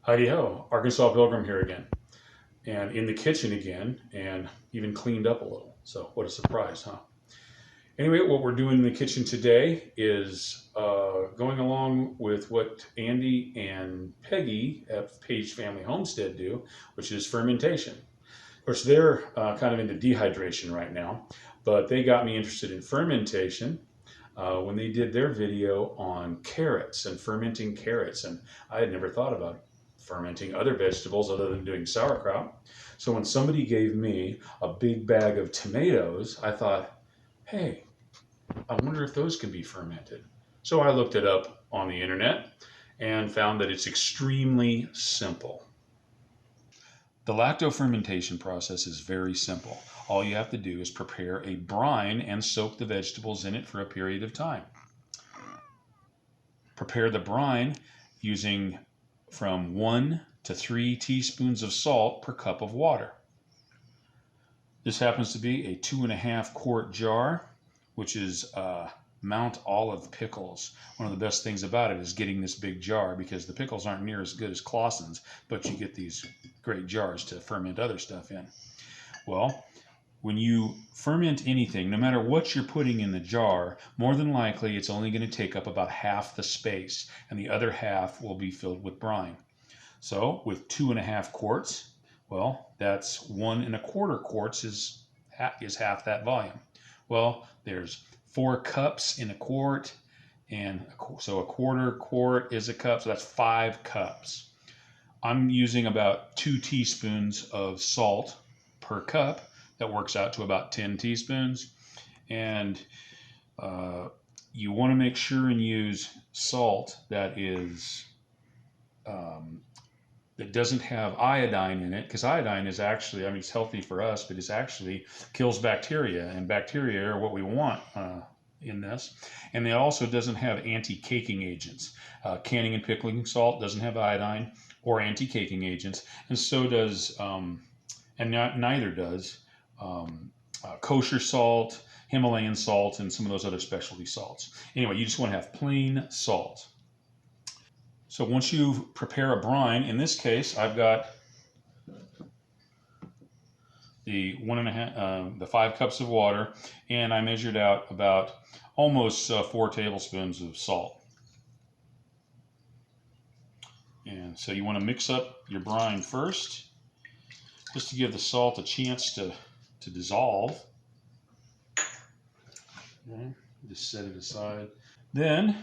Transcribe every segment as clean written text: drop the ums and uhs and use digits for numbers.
Heidi ho, Arkansas Pilgrim here again, and in the kitchen again, and even cleaned up a little. So, what a surprise, huh? Anyway, what we're doing in the kitchen today is going along with what Andy and Peggy at Page Family Homestead do, which is fermentation. Of course, they're kind of into dehydration right now, but they got me interested in fermentation when they did their video on carrots and fermenting carrots. And I had never thought about fermenting other vegetables other than doing sauerkraut. So when somebody gave me a big bag of tomatoes, I thought, hey, I wonder if those can be fermented. So I looked it up on the internet and found that it's extremely simple. The lactofermentation process is very simple. All you have to do is prepare a brine and soak the vegetables in it for a period of time. Prepare the brine using from 1 to 3 teaspoons of salt per cup of water. This happens to be a 2.5 quart jar, which is Mount Olive pickles. One of the best things about it is getting this big jar because the pickles aren't near as good as Clausen's, but you get these great jars to ferment other stuff in. Well, when you ferment anything, no matter what you're putting in the jar, more than likely it's only going to take up about half the space, and the other half will be filled with brine. So with 2.5 quarts, well, that's 1.25 quarts is half that volume. Well, there's 4 cups in a quart, and so a quarter quart is a cup, so that's 5 cups. I'm using about 2 teaspoons of salt per cup. That works out to about 10 teaspoons. And you want to make sure and use salt that is that doesn't have iodine in it, because iodine is actually, I mean, it's healthy for us, but it actually kills bacteria, and bacteria are what we want in this. And it also doesn't have anti-caking agents. Canning and pickling salt doesn't have iodine or anti-caking agents, and so does, neither does kosher salt, Himalayan salt, and some of those other specialty salts. Anyway, you just want to have plain salt. So once you prepare a brine, in this case, I've got the 5 cups of water, and I measured out about almost 4 tablespoons of salt. And so you want to mix up your brine first, just to give the salt a chance to dissolve. Okay, just set it aside. Then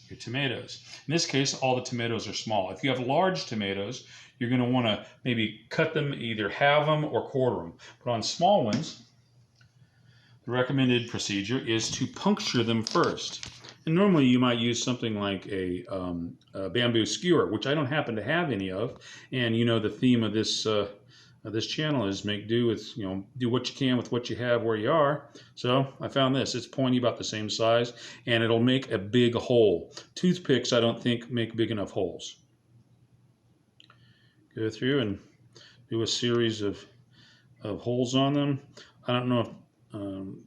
your tomatoes. In this case, all the tomatoes are small. If you have large tomatoes, you're going to want to maybe cut them, either halve them or quarter them. But on small ones, the recommended procedure is to puncture them first. And normally you might use something like a bamboo skewer, which I don't happen to have any of. And you know, the theme of this channel is make do with, do what you can with what you have where you are. So I found this. It's pointy, about the same size, and it'll make a big hole. Toothpicks, I don't think, make big enough holes. Go through and do a series of holes on them. I don't know if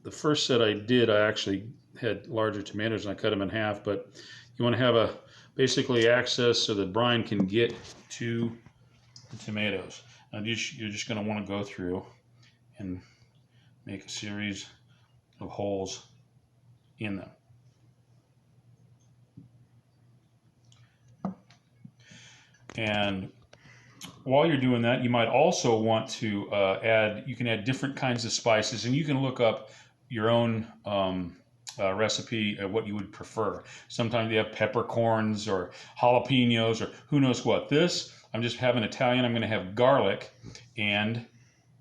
the first set I did, I actually had larger tomatoes and I cut them in half, but you want to have basically access so the brine can get to the tomatoes. Now you're just going to want to go through and make a series of holes in them. And while you're doing that, you might also want to you can add different kinds of spices, and you can look up your own recipe of what you would prefer. Sometimes they have peppercorns or jalapenos or who knows what. This, I'm just having Italian. I'm going to have garlic and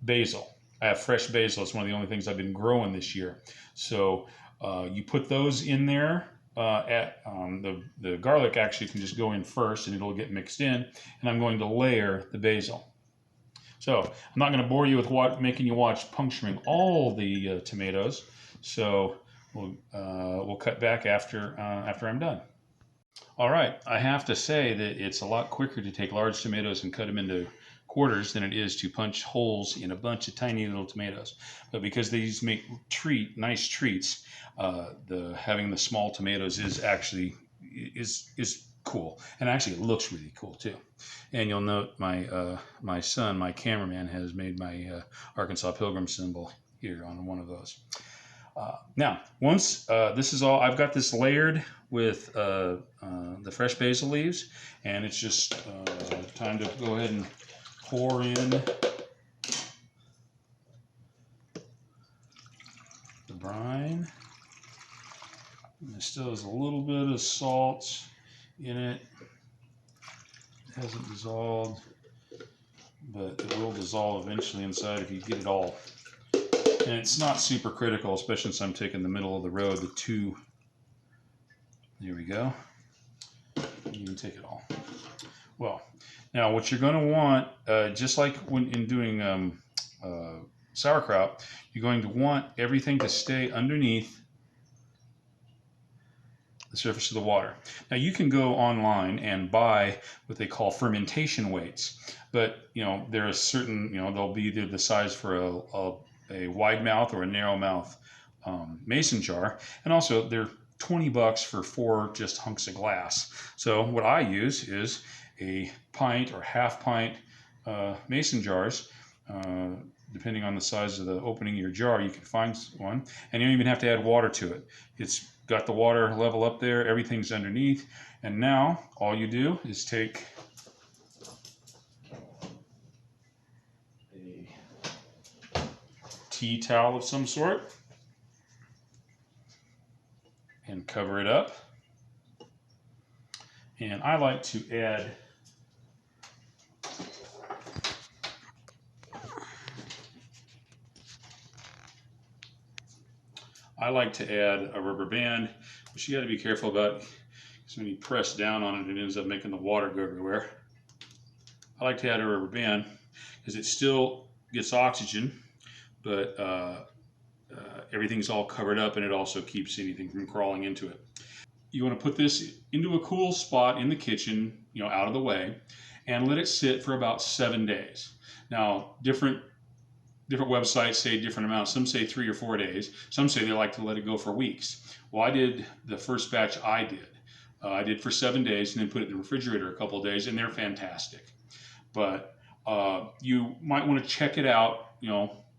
basil. I have fresh basil. It's one of the only things I've been growing this year. So you put those in there. The garlic actually can just go in first and it'll get mixed in, and I'm going to layer the basil. So I'm not going to bore you with making you watch puncturing all the tomatoes. So we'll cut back after I'm done. All right, I have to say that it's a lot quicker to take large tomatoes and cut them into quarters than it is to punch holes in a bunch of tiny little tomatoes. But because these make nice treats, having the small tomatoes is actually cool. And actually, it looks really cool too. And you'll note my son, my cameraman, has made my Arkansas Pilgrim symbol here on one of those. Now, once this is all, I've got this layered with the fresh basil leaves, and it's just time to go ahead and pour in the brine. And there still is a little bit of salt in it. It hasn't dissolved, but it will dissolve eventually inside if you get it all. And it's not super critical, especially since I'm taking the middle of the road, the two. There we go. You can take it all. Well, now what you're going to want, just like when in doing sauerkraut, you're going to want everything to stay underneath the surface of the water. Now you can go online and buy what they call fermentation weights, but there are certain, they'll be either the size for a wide mouth or a narrow mouth mason jar, and also they're $20 for 4 just hunks of glass. So what I use is a pint or half pint mason jars. Depending on the size of the opening of your jar, you can find one, and you don't even have to add water to it. It's got the water level up there, everything's underneath, and now all you do is take a tea towel of some sort and cover it up. And I like to add a rubber band, which you got to be careful about, because when you press down on it, it ends up making the water go everywhere. I like to add a rubber band because it still gets oxygen, but everything's all covered up, and it also keeps anything from crawling into it. You want to put this into a cool spot in the kitchen, out of the way, and let it sit for about 7 days. Now, different websites say different amounts. Some say 3 or 4 days. Some say they like to let it go for weeks. Well, I did the first batch I did for 7 days and then put it in the refrigerator a couple of days, and they're fantastic. But you might want to check it out,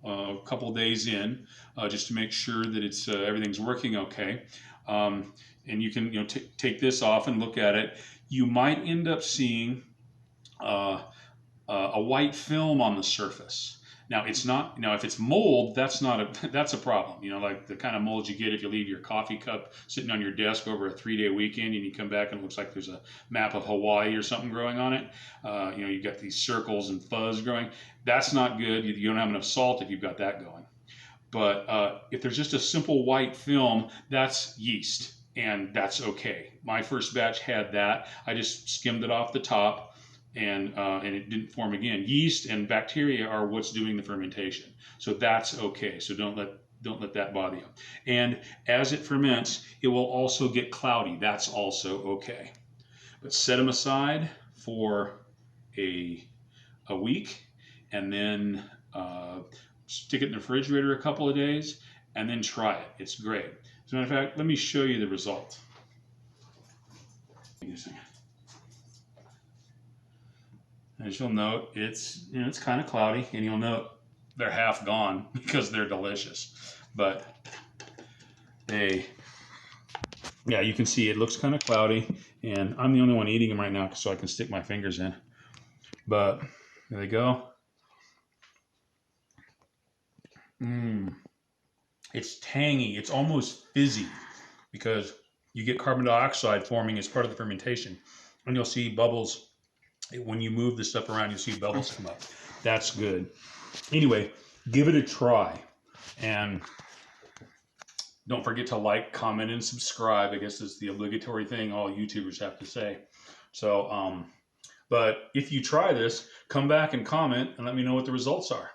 a couple of days in, just to make sure that it's everything's working okay. And you can take this off and look at it. You might end up seeing a white film on the surface. Now it's not, if it's mold, that's a problem. Like the kind of mold you get if you leave your coffee cup sitting on your desk over a 3-day weekend and you come back and it looks like there's a map of Hawaii or something growing on it. You've got these circles and fuzz growing. That's not good. You don't have enough salt if you've got that going. But if there's just a simple white film, that's yeast, and that's okay. My first batch had that. I just skimmed it off the top. And it didn't form again. Yeast and bacteria are what's doing the fermentation, so that's okay. So don't let that bother you. And as it ferments, it will also get cloudy. That's also okay. But set them aside for a week, and then stick it in the refrigerator a couple of days, and then try it. It's great. As a matter of fact, let me show you the result. Give me a second. As you'll note, it's kind of cloudy, and you'll note they're half gone because they're delicious. But you can see it looks kind of cloudy, and I'm the only one eating them right now, so I can stick my fingers in. But there they go. It's tangy. It's almost fizzy because you get carbon dioxide forming as part of the fermentation, and you'll see bubbles. When you move the stuff around, you see bubbles come up. That's good. Anyway, give it a try. And don't forget to like, comment, and subscribe. I guess it's the obligatory thing all YouTubers have to say. So, but if you try this, come back and comment and let me know what the results are.